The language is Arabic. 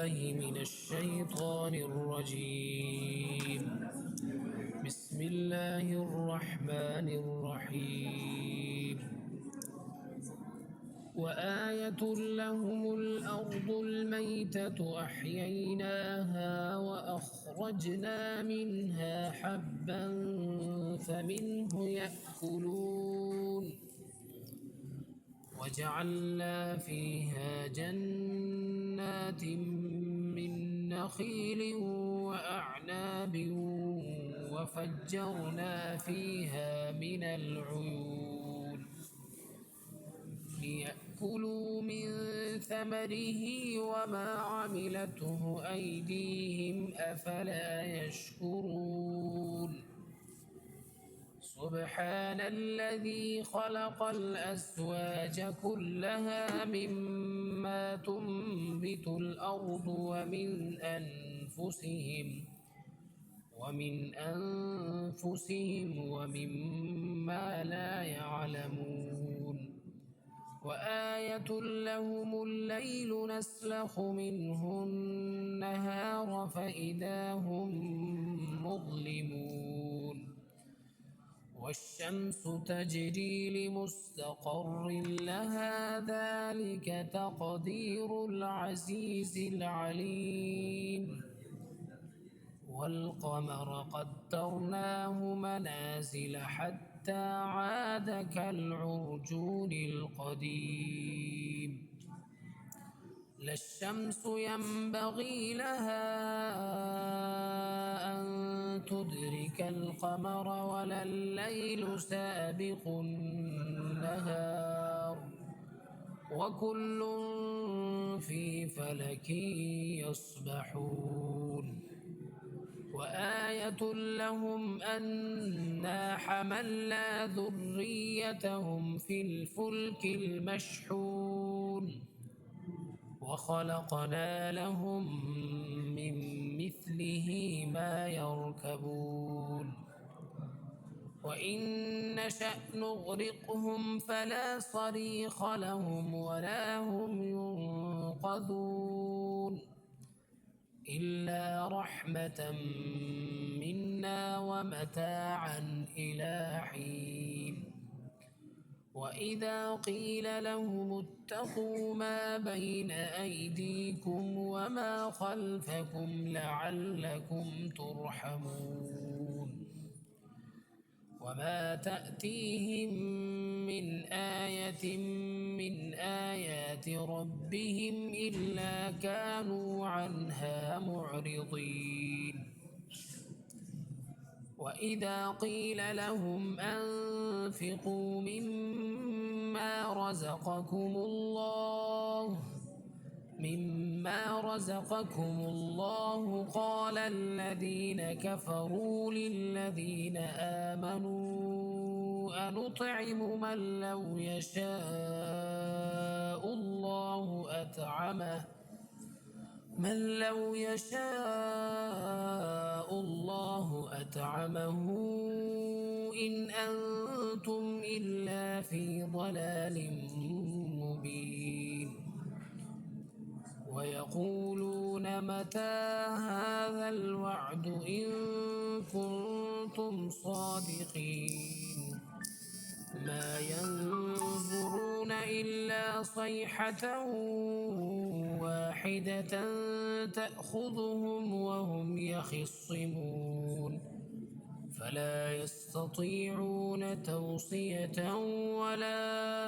بالله من الشيطان الرجيم. بسم الله الرحمن الرحيم. وآية لهم الأرض الميتة أحييناها وأخرجنا منها حبا فمنه يأكلون وجعلنا فيها جنات من نخيل وأعناب وفجرنا فيها من العيون ليأكلوا من ثمره وما عملته أيديهم أفلا يشكرون سبحان الذي خلق الأزواج كلها مما تنبت الأرض ومن أنفسهم ومما لا يعلمون وآية لهم الليل نسلخ منه النهار فإذا هم مظلمون والشمس تجري لمستقر لها ذلك تقدير العزيز العليم والقمر قدرناه منازل حتى عاد كالعرجون القديم لا الشمس ينبغي لها أن تدرك القمر ولا الليل سابق النهار وكل في فلك يسبحون وآية لهم أنا حملنا ذريتهم في الفلك المشحون وخلقنا لهم من مثله ما يركبون وإن نشأ نغرقهم فلا صريخ لهم ولا هم ينقذون إلا رحمة منا ومتاعا إلى حين وإذا قيل لهم اتقوا ما بين أيديكم وما خلفكم لعلكم ترحمون وما تأتيهم من آية من آيات ربهم إلا كانوا عنها معرضين وإذا قيل لهم أنفقوا مما رزقكم الله قال الذين كفروا للذين آمنوا أنطعم من لو يشاء الله أطعمه إن أنتم إلا في ضلال مبين ويقولون متى هذا الوعد إن كنتم صادقين ما ينظرون إلا صيحة واحدة تأخذهم وهم يخصمون فلا يستطيعون توصية ولا